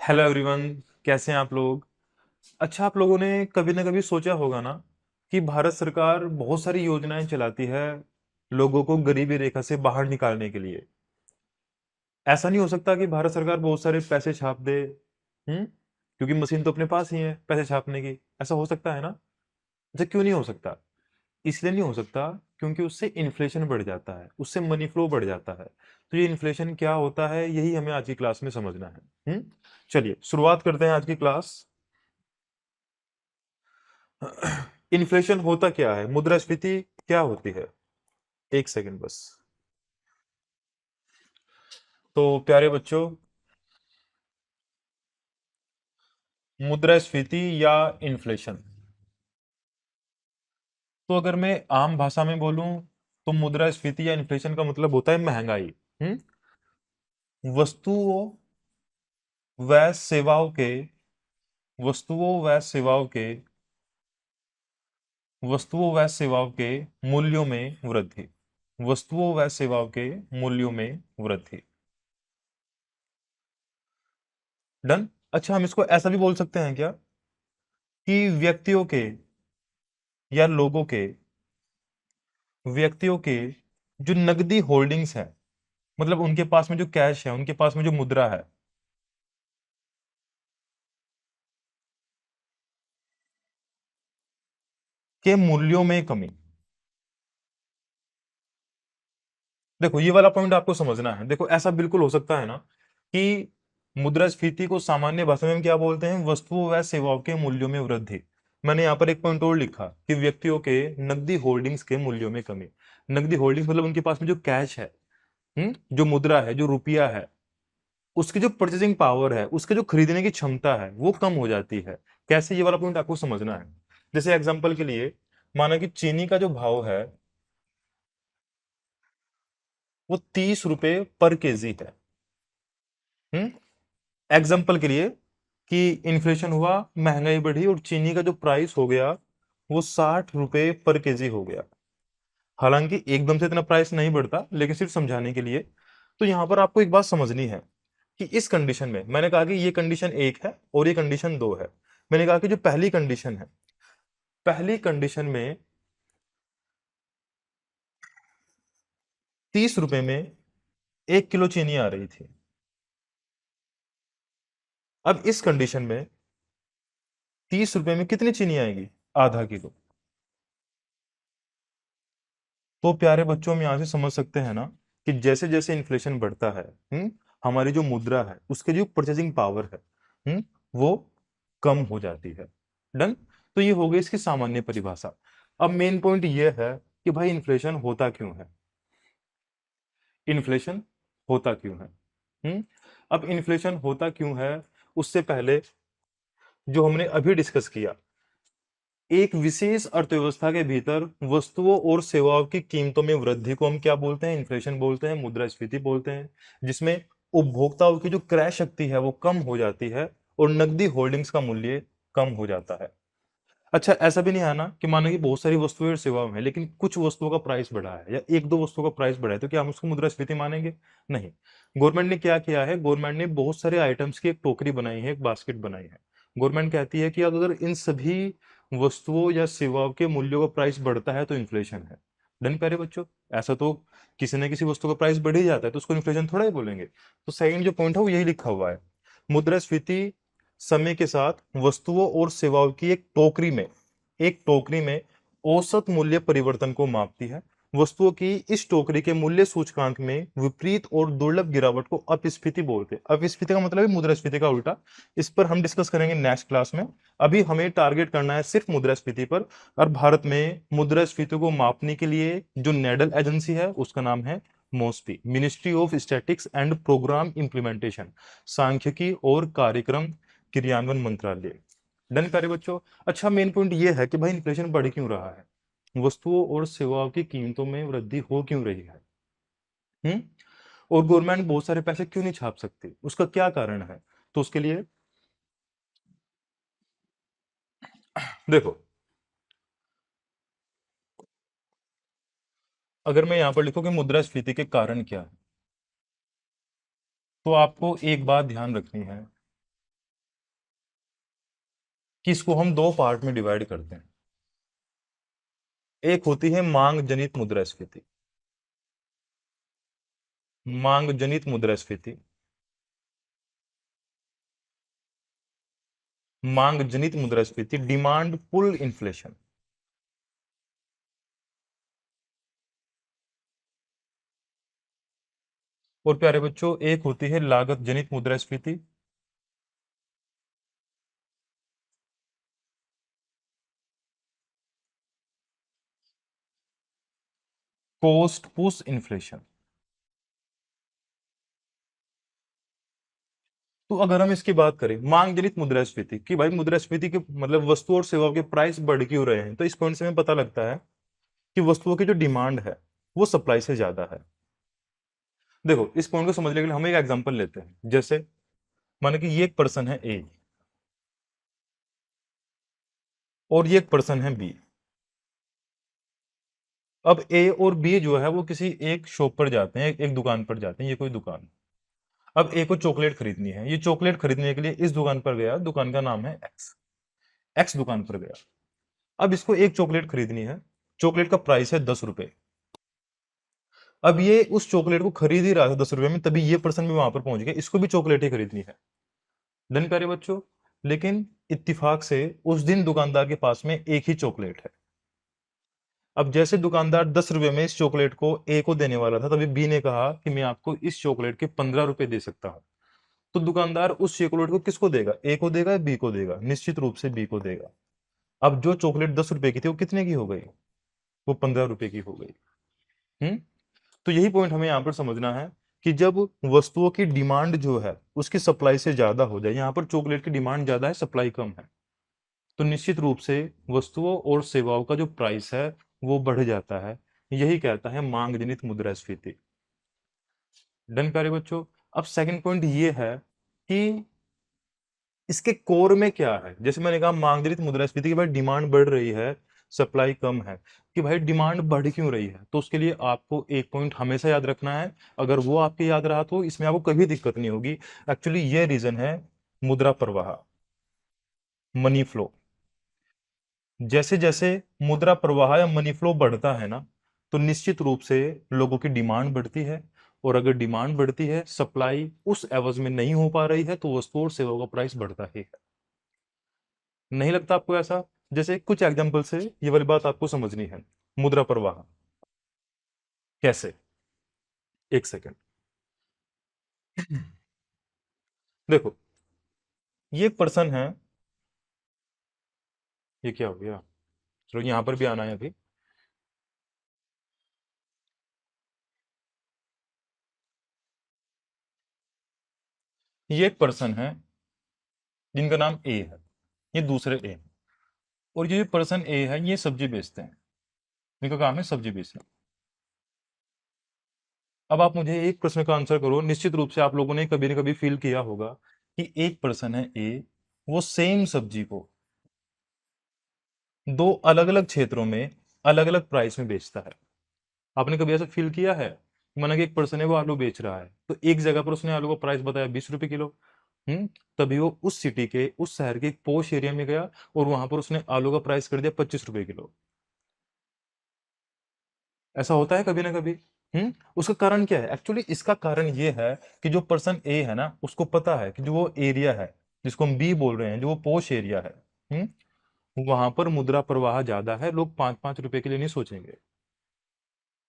Hello everyone. कैसे हैं आप लोग? अच्छा, आप लोगों ने कभी ना कभी सोचा होगा ना कि भारत सरकार बहुत सारी योजनाएं चलाती है लोगों को गरीबी रेखा से बाहर निकालने के लिए। ऐसा नहीं हो सकता कि भारत सरकार बहुत सारे पैसे छाप दे। क्योंकि मशीन तो अपने पास ही है पैसे छापने की। ऐसा हो सकता है ना? अच्छा, क्यों नहीं हो सकता? इसलिए नहीं हो सकता क्योंकि उससे इन्फ्लेशन बढ़ जाता है, उससे मनी फ्लो बढ़ जाता है। तो ये इन्फ्लेशन क्या होता है, यही हमें आज की क्लास में समझना है। चलिए शुरुआत करते हैं आज की क्लास। इन्फ्लेशन होता क्या है, मुद्रास्फीति क्या होती है? एक सेकंड बस। तो प्यारे बच्चों, मुद्रास्फीति या इन्फ्लेशन, तो अगर मैं आम भाषा में बोलूं तो मुद्रास्फीति या इन्फ्लेशन का मतलब होता है महंगाई। हम्म वस्तुओं व सेवाओं के वस्तुओं व सेवाओं के वस्तुओं व सेवाओं के मूल्यों में वृद्धि। वस्तुओं व सेवाओं के मूल्यों में वृद्धि। डन। अच्छा, हम इसको ऐसा भी बोल सकते हैं क्या कि व्यक्तियों के जो नकदी होल्डिंग्स है, मतलब उनके पास में जो कैश है, उनके पास में जो मुद्रा है, के मूल्यों में कमी। देखो, ये वाला पॉइंट आपको समझना है। देखो, ऐसा बिल्कुल हो सकता है ना कि मुद्रास्फीति को सामान्य भाषा में हम क्या बोलते हैं, वस्तुओं व सेवाओं के मूल्यों में वृद्धि। मैंने यहाँ पर एक पॉइंट और लिखा कि व्यक्तियों के नकदी होल्डिंग्स के मूल्यों में कमी। नकदी होल्डिंग्स मतलब उनके पास में जो कैश है, जो मुद्रा है, जो रुपया है, उसकी जो परचेसिंग पावर है, उसके जो खरीदने की क्षमता है, वो कम हो जाती है। कैसे, ये वाला पॉइंट आपको समझना है। जैसे एग्जांपल के लिए, माना कि चीनी का जो भाव है वो 30 रुपए पर केजी है। हम्म एग्जाम्पल के लिए कि इन्फ्लेशन हुआ, महंगाई बढ़ी और चीनी का जो प्राइस हो गया वो 60 रुपए पर केजी हो गया। हालांकि एकदम से इतना प्राइस नहीं बढ़ता, लेकिन सिर्फ समझाने के लिए। तो यहां पर आपको एक बात समझनी है कि इस कंडीशन में, मैंने कहा कि ये कंडीशन एक है और ये कंडीशन दो है। मैंने कहा कि जो पहली कंडीशन है, पहली कंडीशन में 30 रुपए में 1 किलो चीनी आ रही थी। अब इस कंडीशन में 30 रुपए में कितनी चीनी आएगी? आधा किलो। तो प्यारे बच्चों, हम यहां से समझ सकते हैं ना कि जैसे जैसे इन्फ्लेशन बढ़ता है, हमारी जो मुद्रा है उसके जो परचेसिंग पावर है, वो कम हो जाती है। डन। तो ये हो गई इसकी सामान्य परिभाषा। अब मेन पॉइंट ये है कि भाई इन्फ्लेशन होता क्यों है। इन्फ्लेशन होता क्यों है? अब इन्फ्लेशन होता क्यों है, उससे पहले जो हमने अभी डिस्कस किया, एक विशेष अर्थव्यवस्था के भीतर वस्तुओं और सेवाओं की कीमतों में वृद्धि को हम क्या बोलते हैं? इन्फ्लेशन बोलते हैं, मुद्रास्फीति बोलते हैं। जिसमें उपभोक्ताओं की जो क्रय शक्ति है वो कम हो जाती है और नकदी होल्डिंग्स का मूल्य कम हो जाता है। अच्छा, ऐसा भी नहीं है ना कि मानो कि बहुत सारी वस्तुएं और सेवाएं हैं लेकिन कुछ वस्तुओं का प्राइस बढ़ा है या एक दो वस्तुओं का प्राइस बढ़ा है, तो क्या हम उसको मुद्रास्फीति मानेंगे? नहीं। गवर्नमेंट ने क्या किया है, गवर्नमेंट ने बहुत सारे आइटम्स की एक टोकरी बनाई है, एक बास्केट बनाई है। गवर्नमेंट कहती है कि अगर इन सभी वस्तुओं या सेवाओं के मूल्यों का प्राइस बढ़ता है तो इन्फ्लेशन है। डन प्यारे बच्चों। ऐसा तो किसी न किसी वस्तु का प्राइस बढ़ ही जाता है, तो उसको इन्फ्लेशन थोड़ा ही बोलेंगे। तो सेकंड जो पॉइंट है वो यही लिखा हुआ है। मुद्रास्फीति समय के साथ वस्तुओं और सेवाओं की एक टोकरी में औसत मूल्य परिवर्तन को मापती है। वस्तुओं की इस टोकरी के मूल्य सूचकांक में विपरीत और दुर्लभ गिरावट को अपस्फीति बोलते हैं। अपस्फीति का मतलब है मुद्रास्फीति का उल्टा। इस पर हम डिस्कस करेंगे नेक्स्ट क्लास में। अभी हमें टारगेट करना है सिर्फ मुद्रास्फीति पर। और भारत में मुद्रास्फीति को मापने के लिए जो नेडल एजेंसी है उसका नाम है MOSPI, ministry of statics and programme implementation, सांख्यिकी और कार्यक्रम क्रियान्वयन मंत्रालय। डन प्यारे बच्चों। अच्छा, मेन पॉइंट ये है कि भाई इन्फ्लेशन बढ़ क्यों रहा है, वस्तुओं और सेवाओं की कीमतों में वृद्धि हो क्यों रही है। हम्म और गवर्नमेंट बहुत सारे पैसे क्यों नहीं छाप सकती, उसका क्या कारण है? तो उसके लिए देखो, अगर मैं यहां पर लिखूं कि मुद्रास्फीति के कारण क्या है, तो आपको एक बात ध्यान रखनी है कि इसको हम दो पार्ट में डिवाइड करते हैं। एक होती है मांग जनित मुद्रास्फीति। मांग जनित मुद्रास्फीति, मांग जनित मुद्रास्फीति, डिमांड पुल इन्फ्लेशन। और प्यारे बच्चों, एक होती है लागत जनित मुद्रास्फीति। Cost push inflation. तो अगर हम इसकी बात करें मांग जनित मुद्रास्फीति कि भाई मुद्रास्फीति के मतलब वस्तु और सेवाओं के प्राइस बढ़ क्यों रहे हैं, तो इस पॉइंट से हमें पता लगता है कि वस्तुओं की जो डिमांड है वो सप्लाई से ज्यादा है। देखो, इस पॉइंट को समझने के लिए हम एक एग्जांपल लेते हैं। जैसे माने कि ये एक पर्सन है ए और ये एक पर्सन है बी। अब ए और बी जो है वो किसी एक शॉप पर जाते हैं, एक दुकान पर जाते हैं, ये कोई दुकान। अब ए को चॉकलेट खरीदनी है, ये चॉकलेट खरीदने के लिए इस दुकान पर गया, दुकान का नाम है एक्स। एक्स दुकान पर गया। अब इसको एक चॉकलेट खरीदनी है, चॉकलेट का प्राइस है 10 रुपए। अब ये उस चॉकलेट को खरीद ही रहा था 10 रुपए में, तभी ये पर्सन भी वहां पर पहुंच गया, इसको भी चॉकलेट ही खरीदनी है। डन प्यारे बच्चों। लेकिन इत्तेफाक से उस दिन दुकानदार के पास में एक ही चॉकलेट है। अब जैसे दुकानदार 10 रुपए में इस चॉकलेट को ए को देने वाला था, तभी बी ने कहा कि मैं आपको इस चॉकलेट के 15 रुपए दे सकता हूं। तो दुकानदार उस चॉकलेट को किसको देगा, ए को देगा या बी को देगा? निश्चित रूप से बी को देगा। अब जो चॉकलेट 10 रुपए की थी वो कितने की हो गई? वो 15 रुपए की हो गई। हम्म। तो यही पॉइंट हमें यहाँ पर समझना है कि जब वस्तुओं की डिमांड जो है उसकी सप्लाई से ज्यादा हो जाए, यहाँ पर चॉकलेट की डिमांड ज्यादा है, सप्लाई कम है, तो निश्चित रूप से वस्तुओं और सेवाओं का जो प्राइस है वो बढ़ जाता है। यही कहता है मांग जनित मुद्रास्फीति। डन प्यारे बच्चों। अब सेकंड पॉइंट ये है कि इसके कोर में क्या है। जैसे मैंने कहा मांग जनित मुद्रास्फीति की भाई डिमांड बढ़ रही है, सप्लाई कम है, कि भाई डिमांड बढ़ क्यों रही है, तो उसके लिए आपको एक पॉइंट हमेशा याद रखना है। अगर वो आपके याद रहा तो इसमें आपको कभी दिक्कत नहीं होगी। एक्चुअली ये रीजन है मुद्रा प्रवाह, मनी फ्लो। जैसे जैसे मुद्रा प्रवाह या मनी फ्लो बढ़ता है ना, तो निश्चित रूप से लोगों की डिमांड बढ़ती है। और अगर डिमांड बढ़ती है, सप्लाई उस एवज में नहीं हो पा रही है, तो वस्तु और सेवा का प्राइस बढ़ता ही है। नहीं लगता आपको ऐसा? जैसे कुछ एग्जांपल से ये वाली बात आपको समझनी है। मुद्रा प्रवाह कैसे? एक सेकंड। देखो, ये एक पर्सन है। ये क्या हो गया? चलो यहां पर भी आना है अभी। ये एक पर्सन है जिनका नाम ए है, ये दूसरे ए है। और ये जो पर्सन ए है ये सब्जी बेचते हैं, इनका काम है सब्जी बेचना। अब आप मुझे एक प्रश्न का आंसर करो। निश्चित रूप से आप लोगों ने कभी ना कभी फील किया होगा कि एक पर्सन है ए, वो सेम सब्जी को दो अलग अलग क्षेत्रों में अलग अलग प्राइस में बेचता है। आपने कभी ऐसा फील किया है? माना कि एक पर्सन है वो आलू बेच रहा है, तो एक जगह पर उसने आलू का प्राइस बताया 20 रुपए किलो। तभी वो उस सिटी के उस शहर के एक पोश एरिया में गया और वहां पर उसने आलू का प्राइस कर दिया 25 रुपए किलो। ऐसा होता है कभी ना कभी। उसका कारण क्या है? एक्चुअली इसका कारण ये है कि जो पर्सन ए है ना, उसको पता है कि जो वो एरिया है जिसको हम बी बोल रहे हैं, जो वो पोश एरिया है, वहां पर मुद्रा प्रवाह ज्यादा है, लोग 5-5 रुपए के लिए नहीं सोचेंगे।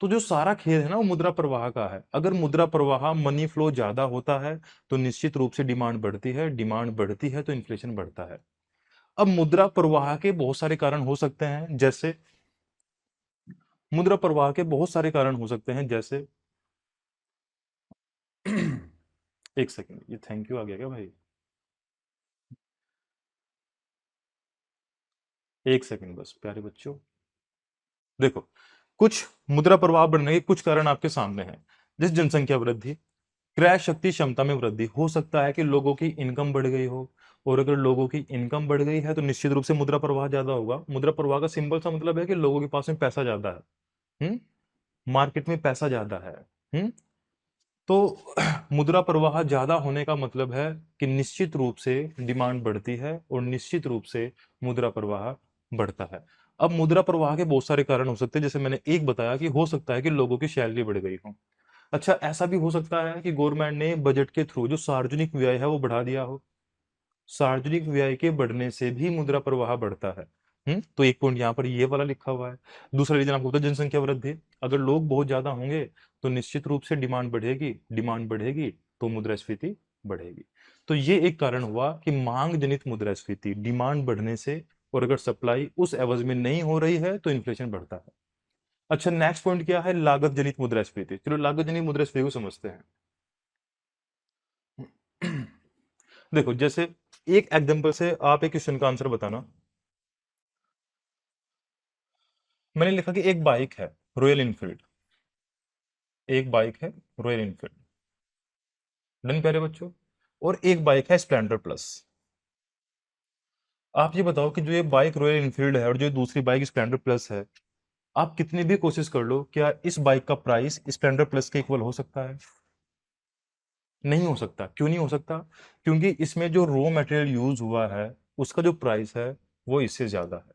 तो जो सारा खेल है ना वो मुद्रा प्रवाह का है। अगर मुद्रा प्रवाह मनी फ्लो ज्यादा होता है तो निश्चित रूप से डिमांड बढ़ती है, डिमांड बढ़ती है तो इन्फ्लेशन बढ़ता है। अब मुद्रा प्रवाह के बहुत सारे कारण हो सकते हैं, जैसे मुद्रा प्रवाह के बहुत सारे कारण हो सकते हैं जैसे एक सेकंड, ये थैंक यू आ गया क्या भाई? एक सेकंड बस प्यारे बच्चों। देखो, कुछ मुद्रा प्रवाह बढ़ने के कुछ कारण आपके सामने हैं। जैसे जनसंख्या वृद्धि, क्रय शक्ति क्षमता में वृद्धि। हो सकता है कि लोगों की इनकम बढ़ गई हो, और अगर लोगों की इनकम बढ़ गई है तो निश्चित रूप से मुद्रा प्रवाह ज्यादा होगा। मुद्रा प्रवाह का सिंपल सा मतलब है कि लोगों के पास में पैसा ज्यादा है। मार्केट में पैसा ज्यादा है। हम्म तो मुद्रा प्रवाह ज्यादा होने का मतलब है कि निश्चित रूप से डिमांड बढ़ती है और निश्चित रूप से मुद्रा प्रवाह बढ़ता है। अब मुद्रा प्रवाह के बहुत सारे कारण हो सकते हैं, जैसे मैंने एक बताया कि हो सकता है कि लोगों की सैलरी बढ़ गई हो। अच्छा, ऐसा भी हो सकता है कि गवर्नमेंट ने बजट के थ्रू जो सार्वजनिक व्यय है वो बढ़ा दिया हो। सार्वजनिक व्यय के बढ़ने से भी मुद्रा प्रवाह बढ़ता है। तो एक पॉइंट यहाँ पर ये वाला लिखा हुआ है। दूसरा रीजन आपको पता है, जनसंख्या वृद्धि। अगर लोग बहुत ज्यादा होंगे तो निश्चित रूप से डिमांड बढ़ेगी, डिमांड बढ़ेगी तो मुद्रास्फीति बढ़ेगी। तो ये एक कारण हुआ कि मांग जनित मुद्रास्फीति, डिमांड बढ़ने से, और अगर सप्लाई उस एवज में नहीं हो रही है तो इन्फ्लेशन बढ़ता है। अच्छा, नेक्स्ट पॉइंट क्या है? लागत जनित मुद्रास्फीति। चलो लागत जनित मुद्रास्फीति को समझते हैं। देखो, जैसे एक एग्जांपल से आप एक क्वेश्चन का आंसर बताना। मैंने लिखा कि एक बाइक है रॉयल इनफील्ड, एक बाइक है रॉयल इनफील्ड। डन प्यारे बच्चों। और एक बाइक है स्प्लेंडर प्लस। आप ये बताओ कि जो ये बाइक रॉयल इनफील्ड है और जो दूसरी बाइक स्प्लेंडर प्लस है, आप कितनी भी कोशिश कर लो, क्या इस बाइक का प्राइस स्प्लेंडर प्लस के इक्वल हो सकता है? नहीं हो सकता। क्यों नहीं हो सकता? क्योंकि इसमें जो रॉ मटेरियल यूज हुआ है उसका जो प्राइस है वो इससे ज्यादा है।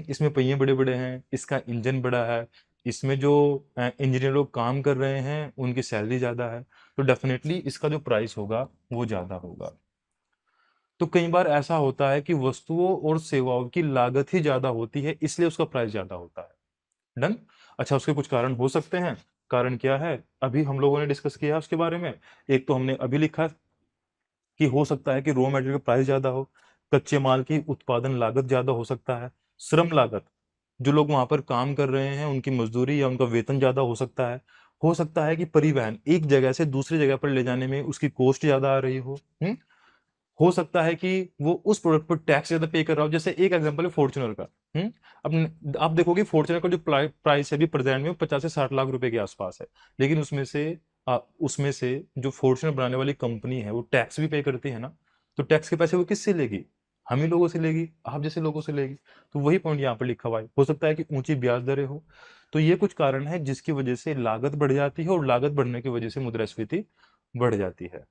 इसमें पहिए बड़े बड़े हैं, इसका इंजन बड़ा है, इसमें जो इंजीनियर लोग काम कर रहे हैं उनकी सैलरी ज़्यादा है, तो डेफिनेटली इसका जो प्राइस होगा वो ज़्यादा होगा। तो कई बार ऐसा होता है कि वस्तुओं और सेवाओं की लागत ही ज़्यादा होती है, इसलिए उसका प्राइस ज़्यादा होता है। डन। अच्छा, उसके कुछ कारण हो सकते हैं। कारण क्या है? अभी हम लोगों ने डिस्कस किया उसके बारे में। एक तो हमने अभी लिखा कि हो सकता है कि रॉ मटेरियल का प्राइस ज्यादा हो, कच्चे माल की उत्पादन लागत ज्यादा हो सकता है, श्रम लागत, जो लोग वहां पर काम कर रहे हैं उनकी मजदूरी या उनका वेतन ज्यादा हो सकता है कि परिवहन एक जगह से दूसरी जगह पर ले जाने में उसकी कॉस्ट ज्यादा आ रही हम्म हो सकता है कि वो उस प्रोडक्ट पर टैक्स ज्यादा पे कर रहा हो। जैसे एक एग्जांपल है फॉर्च्यूनर का। अब आप देखोगे फॉर्च्यूनर का जो प्राइस है अभी प्रेजेंट में 50 से 60 लाख रुपए के आसपास है। लेकिन उसमें से जो फॉर्च्यूनर बनाने वाली कंपनी है वो टैक्स भी पे करती है ना। तो टैक्स के पैसे वो किससे लेगी? हम ही लोगों से लेगी, आप जैसे लोगों से लेगी। तो वही पॉइंट यहाँ पर लिखा हुआ है। हो सकता है कि ऊंची ब्याज दरें हो। तो ये कुछ कारण है जिसकी वजह से लागत बढ़ जाती है और लागत बढ़ने की वजह से मुद्रास्फीति बढ़ जाती है।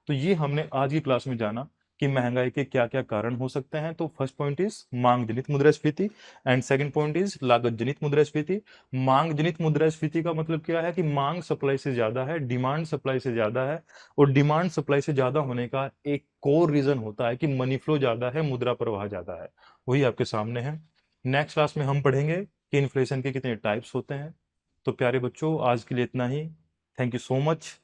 तो ये हमने आज की क्लास में जाना कि महंगाई के क्या क्या कारण हो सकते हैं। तो फर्स्ट पॉइंट इज मांग जनित मुद्रास्फीति एंड सेकंड पॉइंट इज लागत जनित मुद्रास्फीति। मांग जनित मुद्रास्फीति का मतलब क्या है? कि मांग सप्लाई से ज्यादा है, डिमांड सप्लाई से ज्यादा है, और डिमांड सप्लाई से ज्यादा होने का एक कोर रीजन होता है कि मनी फ्लो ज्यादा है, मुद्रा प्रवाह ज्यादा है। वही आपके सामने है। नेक्स्ट क्लास में हम पढ़ेंगे कि इन्फ्लेशन के कितने टाइप्स होते हैं। तो प्यारे बच्चों, आज के लिए इतना ही। Thank you so much.